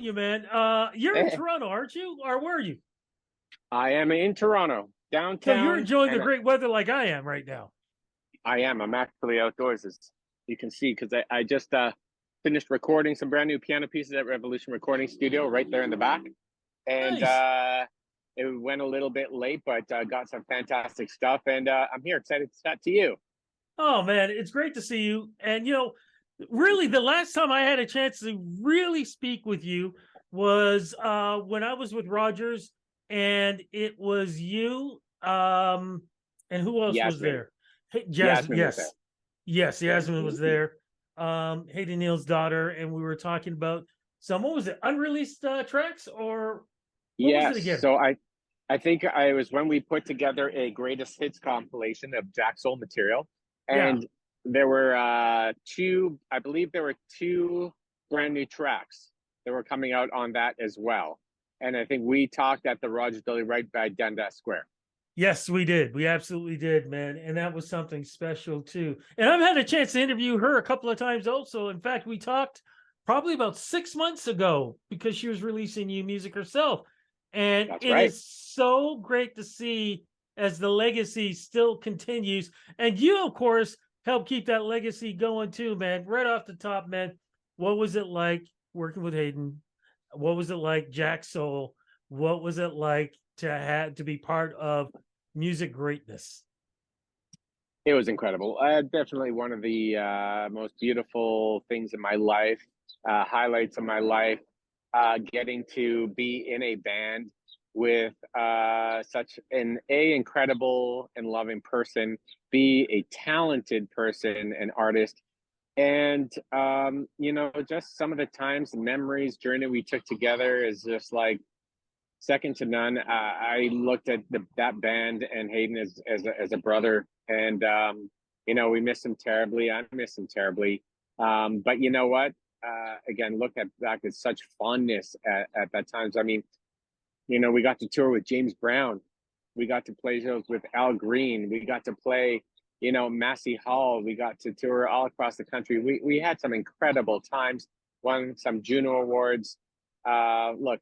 you, man. You're in Eh, Toronto, aren't you? Or were you? I am in Toronto, So you're downtown, enjoying the and great weather like I am right now. I am. I'm actually outdoors, as you can see, because I just finished recording some brand new piano pieces at Revolution Recording Studio right there in the back. And Nice. it went a little bit late, but got some fantastic stuff. And I'm here excited to chat to you. Oh man, it's great to see you. And really the last time I had a chance to really speak with you was when I was with Rogers, and it was you and who else was Yasmin. there? Hey, Jasmine, Yasmin was there. yes. Yes, Yasmin was there. Hayden Neal's daughter, and we were talking about some, what was it, unreleased tracks, or what was it Yes. again? I think I was when we put together a greatest hits compilation of Jacksoul material, Yeah. and there were two. I believe there were two brand new tracks that were coming out on that as well. And I think we talked at the Rogers Deli right by Dundas Square. Yes, we did. We absolutely did, man. And that was something special too. And I've had a chance to interview her a couple of times also. In fact, we talked probably about 6 months ago because she was releasing new music herself. And That's it right. is so great to see as the legacy still continues. And you, of course, help keep that legacy going too, man. Right off the top, man. What was it like working with Hayden? What was it like, Jack Soul? What was it like to have to be part of music greatness? It was incredible. Definitely one of the most beautiful things in my life, highlights of my life. Getting to be in a band with such an incredible and loving person, be a talented person and artist, and just some of the times, the memories, journey we took together is just like second to none. I looked at that band and Hayden as a brother, and we miss him terribly. I miss him terribly. But you know what? Again, look at back with such fondness at that times. I mean, we got to tour with James Brown. We got to play shows with Al Green. We got to play, Massey Hall. We got to tour all across the country. We had some incredible times. Won some Juno awards. Look,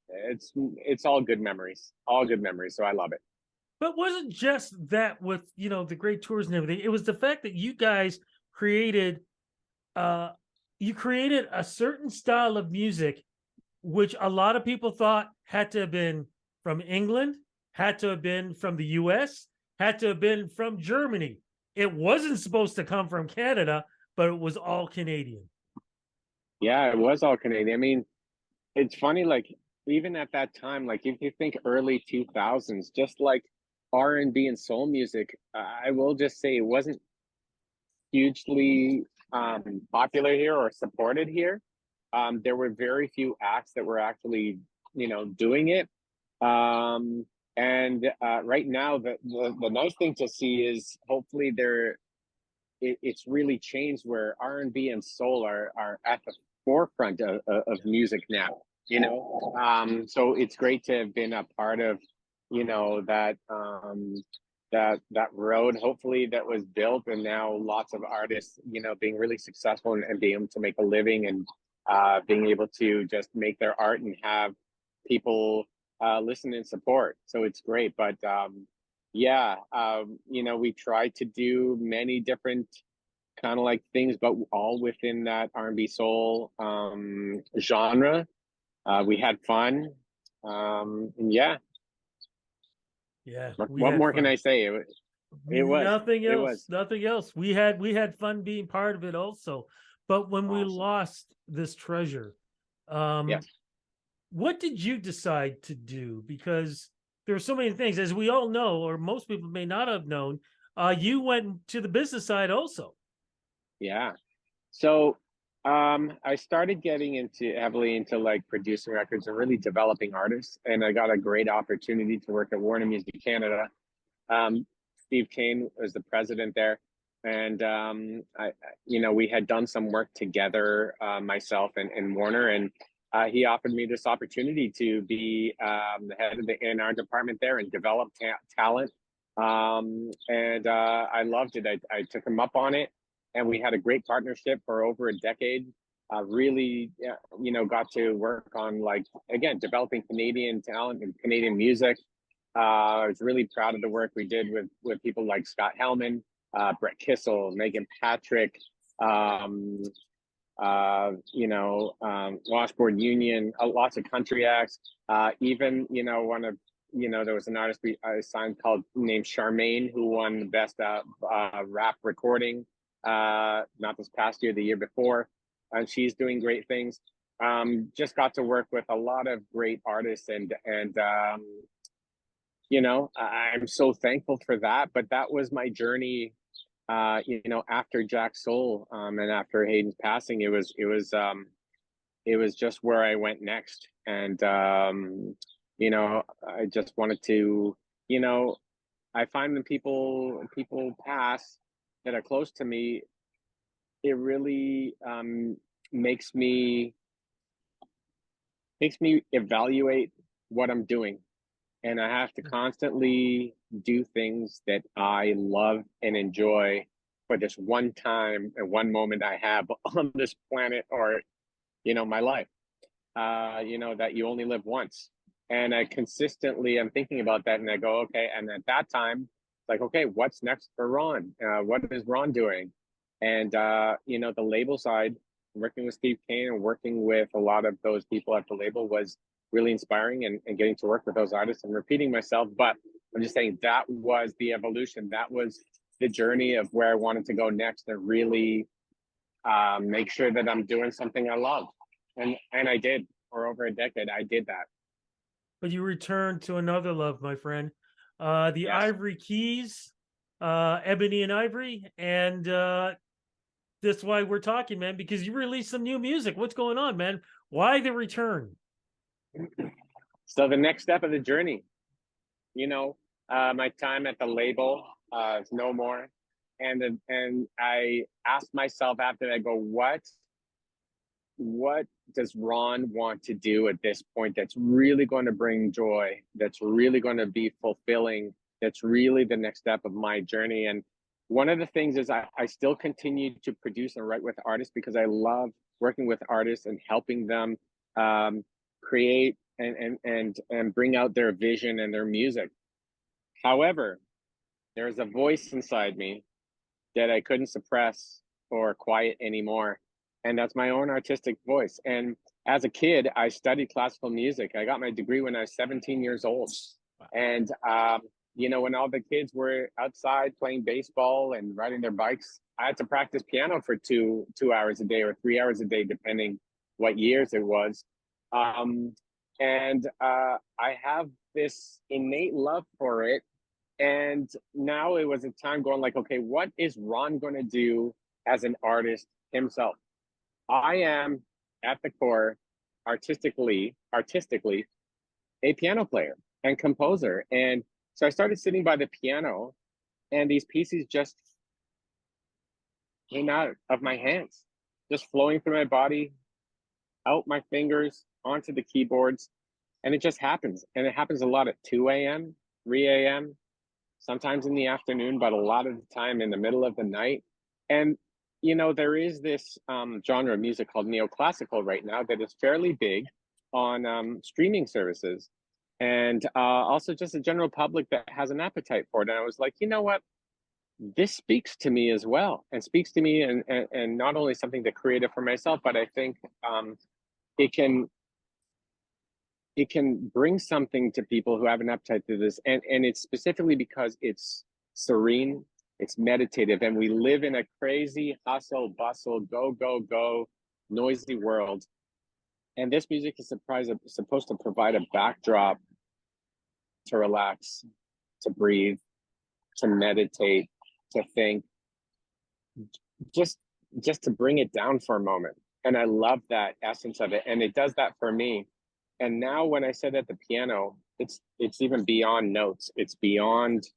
it's all good memories. So I love it. But wasn't just that with the great tours and everything. It was the fact that you guys created uh you created a certain style of music which a lot of people thought had to have been from England, had to have been from the US, had to have been from Germany. It wasn't supposed to come from Canada, but it was all Canadian. Yeah, it was all Canadian. I mean, it's funny, like even at that time, like if you think early 2000s, just like R&B and soul music, I will just say it wasn't hugely popular here or supported here. There were very few acts that were actually, doing it. And right now, the nice thing to see is hopefully it's really changed where R&B and soul are at the forefront of music now. So it's great to have been a part of, that road. Hopefully, that was built, and now lots of artists, being really successful and being able to make a living and being able to just make their art and have people listen and support. So it's great, but yeah, we try to do many different kind of like things, but all within that R&B soul genre. We had fun. And yeah, Yeah, we what had more can fun. I say? It was, Nothing it else. was. Nothing else. We had fun being part of it also. But when we Awesome. lost this treasure, um, Yes. what did you decide to do? Because there are so many things, as we all know, or most people may not have known. You went to the business side also. Yeah. So I started getting into heavily into like producing records and really developing artists. And I got a great opportunity to work at Warner Music Canada. Um, Steve Kane was the president there. And we had done some work together, myself and Warner, and he offered me this opportunity to be the head of the A&R department there and develop talent. And I loved it. I took him up on it, and we had a great partnership for over a decade. really, got to work on, like, again, developing Canadian talent and Canadian music. I was really proud of the work we did with people like Scott Hellman, Brett Kissel, Megan Patrick, um, Washboard Union, lots of country acts. Even, one of, there was an artist I signed named Charmaine, who won the best rap recording, not this past year, the year before. And she's doing great things. Just got to work with a lot of great artists, I'm so thankful for that. But that was my journey, after Jacksoul, and after Hayden's passing. It was just where I went next. And I just wanted to, I find when people pass that are close to me, it really makes me evaluate what I'm doing. And I have to constantly do things that I love and enjoy for this one time and one moment I have on this planet, or, my life, that you only live once. And I'm thinking about that, and I go, okay. And at that time, like, okay, what's next for Ron? What is Ron doing? And, the label side, working with Steve Kane and working with a lot of those people at the label was really inspiring, and getting to work with those artists. And repeating myself, but I'm just saying that was the evolution. That was the journey of where I wanted to go next, and really make sure that I'm doing something I love. And I did. For over a decade, I did that. But you returned to another love, my friend. The Yes. Ivory Keys, Ebony and Ivory, and that's why we're talking, man, because you released some new music. What's going on, man? Why the return? So the next step of the journey, my time at the label is no more. And I asked myself after that, I go, what does Ron want to do at this point that's really going to bring joy, that's really going to be fulfilling, that's really the next step of my journey? And one of the things is I still continue to produce and write with artists, because I love working with artists and helping them create and bring out their vision and their music. However, there's a voice inside me that I couldn't suppress or quiet anymore. And that's my own artistic voice. And as a kid, I studied classical music. I got my degree when I was 17 years old. And, when all the kids were outside playing baseball and riding their bikes, I had to practice piano for 2 hours a day or 3 hours a day, depending what years it was. I have this innate love for it. And now it was a time going, like, okay, what is Ron going to do as an artist himself? I am at the core, artistically, a piano player and composer. And so I started sitting by the piano, and these pieces just came out of my hands, just flowing through my body, out my fingers, onto the keyboards. And it just happens. And it happens a lot at 2 a.m., 3 a.m., sometimes in the afternoon, but a lot of the time in the middle of the night. And, there is this genre of music called neoclassical right now that is fairly big on streaming services, and also just a general public that has an appetite for it. And I was like, you know what? This speaks to me as well, and speaks to me, and not only something to create it for myself, but I think it can bring something to people who have an appetite to this. And it's specifically because it's serene, it's meditative, and we live in a crazy hustle, bustle, go, go, go, noisy world. And this music is supposed to provide a backdrop to relax, to breathe, to meditate, to think, just to bring it down for a moment. And I love that essence of it. And it does that for me. And now when I sit at the piano, it's even beyond notes. It's beyond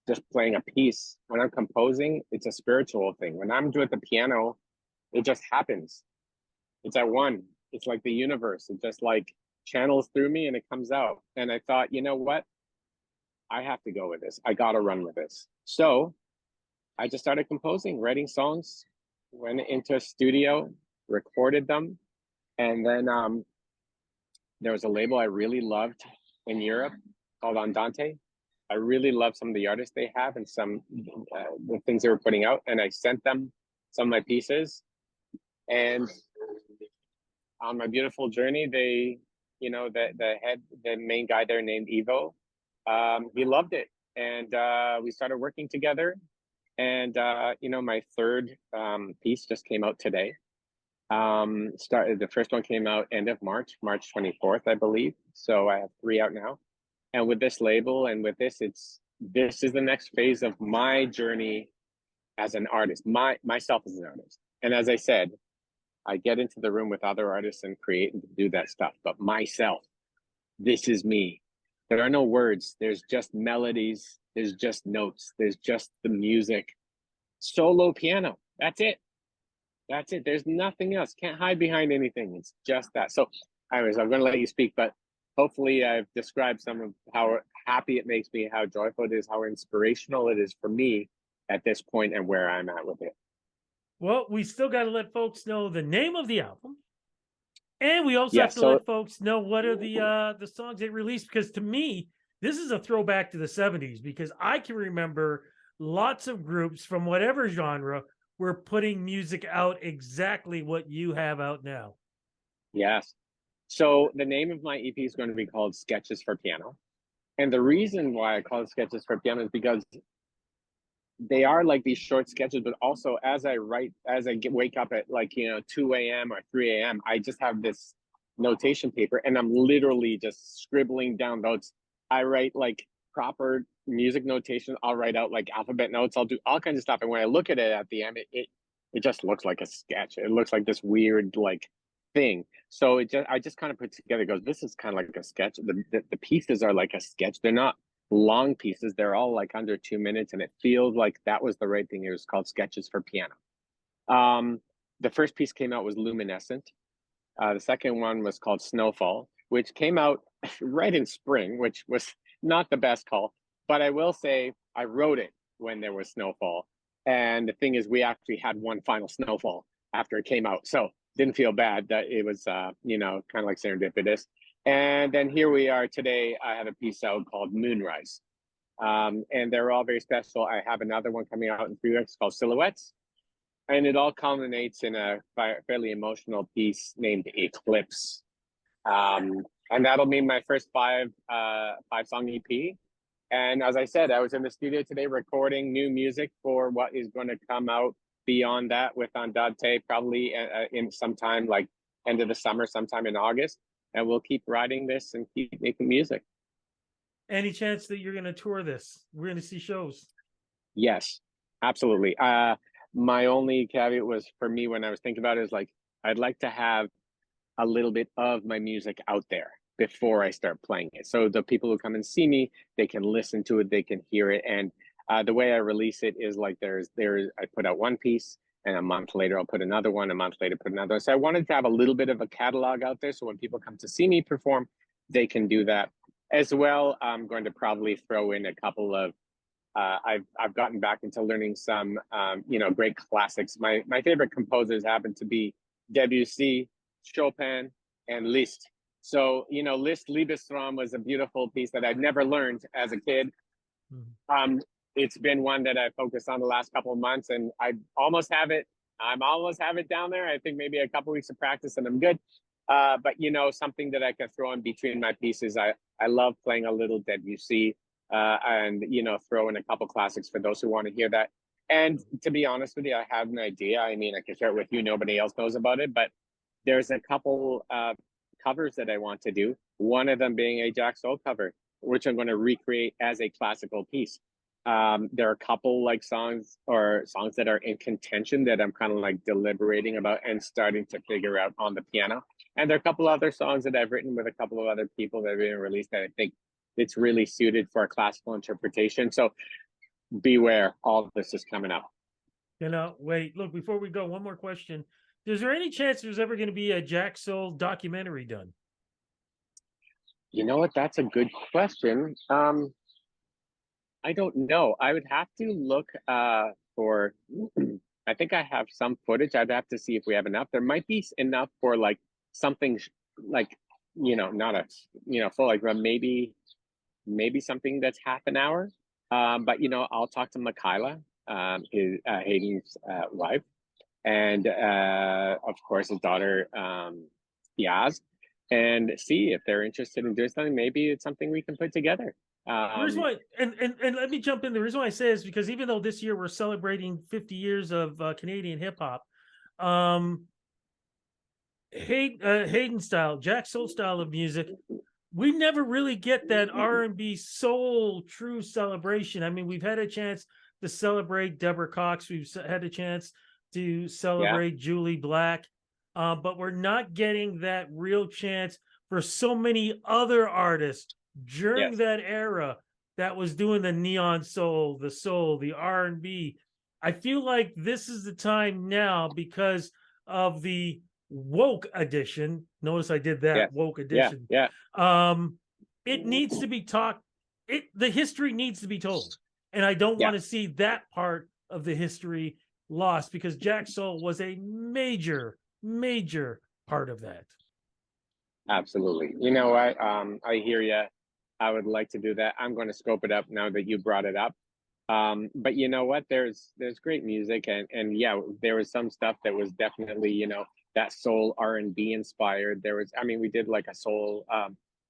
just playing a piece. When I'm composing, it's a spiritual thing. When I'm doing the piano, it just happens. It's at one. It's like the universe. It just like channels through me and it comes out. And I thought, you know what? I have to go with this. I got to run with this. So I just started composing, writing songs, went into a studio, recorded them, and then there was a label I really loved in Europe called Andante. I really love some of the artists they have and some the things they were putting out, and I sent them some of my pieces. And on my beautiful journey, they, the main guy there named Evo, he loved it, and we started working together. And my third piece just came out today. Started the first one came out end of March, March 24th, I believe. So I have three out now. And with this label and with this, this is the next phase of my journey as an artist, myself as an artist. And as I said, I get into the room with other artists and create and do that stuff. But myself, this is me. There are no words. There's just melodies. There's just notes. There's just the music. Solo piano. That's it. That's it. There's nothing else. Can't hide behind anything. It's just that. So, anyways, I'm going to let you speak, but hopefully I've described some of how happy it makes me, how joyful it is, how inspirational it is for me at this point and where I'm at with it. Well, we still got to let folks know the name of the album, and we also have to let folks know what are the songs they released. Because to me, this is a throwback to the '70s because I can remember lots of groups from whatever genre were putting music out exactly what you have out now. Yes. So the name of my EP is going to be called Sketches for Piano, and the reason why I call it Sketches for Piano is because they are like these short sketches, but also as I write, wake up at 2 a.m. or 3 a.m., I just have this notation paper and I'm literally just scribbling down notes. I write like proper music notation. I'll write out like alphabet notes. I'll do all kinds of stuff. And when I look at it at the end, it just looks like a sketch. It looks like this weird like thing. So I just kind of put together, goes, this is kind of like a sketch. The pieces are like a sketch. They're not long pieces. They're all like under 2 minutes, and it feels like that was the right thing. It was called Sketches for Piano. The first piece came out was Luminescent. The second one was called Snowfall, which came out right in spring, which was not the best call. But I will say I wrote it when there was snowfall. And the thing is, we actually had one final snowfall after it came out. So didn't feel bad that it was, kind of like serendipitous. And then here we are today. I have a piece out called Moonrise. And they're all very special. I have another one coming out in 3 weeks called Silhouettes. And it all culminates in a fairly emotional piece named Eclipse. And that'll be my first five song EP. And as I said, I was in the studio today recording new music for what is going to come out beyond that with Andante, probably in sometime like end of the summer, sometime in August. And we'll keep writing this and keep making music. Any chance that you're going to tour this? We're going to see shows. Yes, absolutely. My only caveat was for me when I was thinking about it is like, I'd like to have a little bit of my music out there before I start playing it. So the people who come and see me, they can listen to it, they can hear it. And the way I release it is like I put out one piece and a month later I'll put another one, a month later put another. So I wanted to have a little bit of a catalog out there. So when people come to see me perform, they can do that as well. I'm going to probably throw in a couple of I've gotten back into learning some great classics. My favorite composers happen to be Debussy, Chopin, and Liszt. So Liszt Liebestraum was a beautiful piece that I'd never learned as a kid. It's been one that I focused on the last couple of months, and I almost have it. I'm almost have it down there. I think maybe a couple weeks of practice and I'm good. But something that I can throw in between my pieces. I love playing a little Debussy. And throw in a couple classics for those who want to hear that. And to be honest with you, I have an idea. I mean, I can share it with you. Nobody else knows about it, but there's a couple covers that I want to do. One of them being a Jacksoul cover, which I'm going to recreate as a classical piece. There are a couple like songs that are in contention that I'm kind of like deliberating about and starting to figure out on the piano. And there are a couple other songs that I've written with a couple of other people that have been released that I think it's really suited for a classical interpretation. So beware, all of this is coming up. Wait, look, before we go, one more question. Is there any chance there's ever going to be a Jacksoul documentary done? You know what? That's a good question. I don't know. I would have to look for I think I have some footage. I'd have to see if we have enough. There might be enough for like something like, not a, full, like maybe something that's half an hour. But I'll talk to Makayla, his Hayden's wife, and of course his daughter, Yaz, and see if they're interested in doing something. Maybe it's something we can put together. The reason why, and let me jump in. The reason why I say is because even though this year we're celebrating 50 years of Canadian hip hop, um, Hayden style, Jacksoul style of music, we never really get that R&B soul true celebration. I mean, we've had a chance to celebrate Deborah Cox. We've had a chance to Yeah. celebrate Julie Black, but we're not getting that real chance for so many other artists during Yes. that era that was doing the neon soul, the R&B. I feel like this is the time now because of the woke edition. Notice I did that, Yes. woke Yeah. edition. Yeah. um it needs to be talked. The history needs to be told, and I don't Yeah. want to see that part of the history lost, because Jack Soul was a major part of that. Absolutely. You know what? I hear you. I would like to do that. I'm going to scope it up now that you brought it up. But you know what? There's great music, and yeah, there was some stuff that was definitely, that soul R&B inspired. There was, I mean, we did like a soul,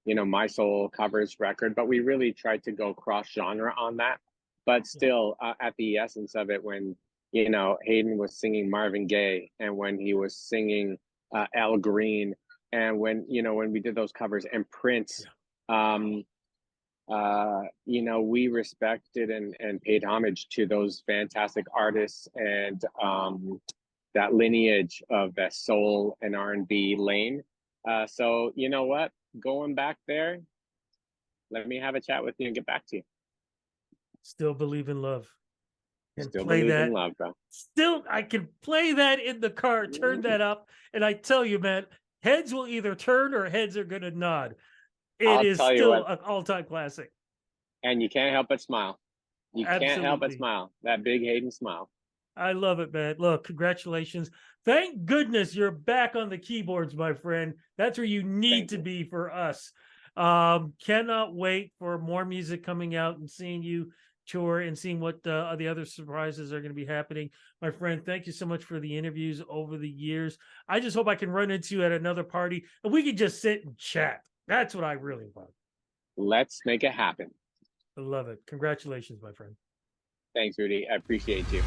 my soul covers record, but we really tried to go cross genre on that. But Yeah. still, at the essence of it, when Hayden was singing Marvin Gaye, and when he was singing Al Green, and when we did those covers, and Prince, um we respected and paid homage to those fantastic artists, and that lineage of that soul and R&B lane. So you know what? Going back there, let me have a chat with you and get back to you. Still Believe in Love, and Still play believe in that. love, bro. Still, I can play that in the car, turn that up, and I tell you, man, heads will either turn or heads are gonna nod. It I'll is tell you still what, an all-time classic. and you can't help but smile. You can't help but Absolutely. smile. That big Hayden smile. I love it, man. Look, congratulations. Thank goodness you're back on the keyboards, my friend. That's where you need Thank to you. be for us. Cannot wait for more music coming out and seeing you tour and seeing what the other surprises are going to be happening. My friend, thank you so much for the interviews over the years. I just hope I can run into you at another party and we can just sit and chat. That's what I really want. Let's make it happen. I love it. Congratulations, my friend. Thanks, Rudy. I appreciate you.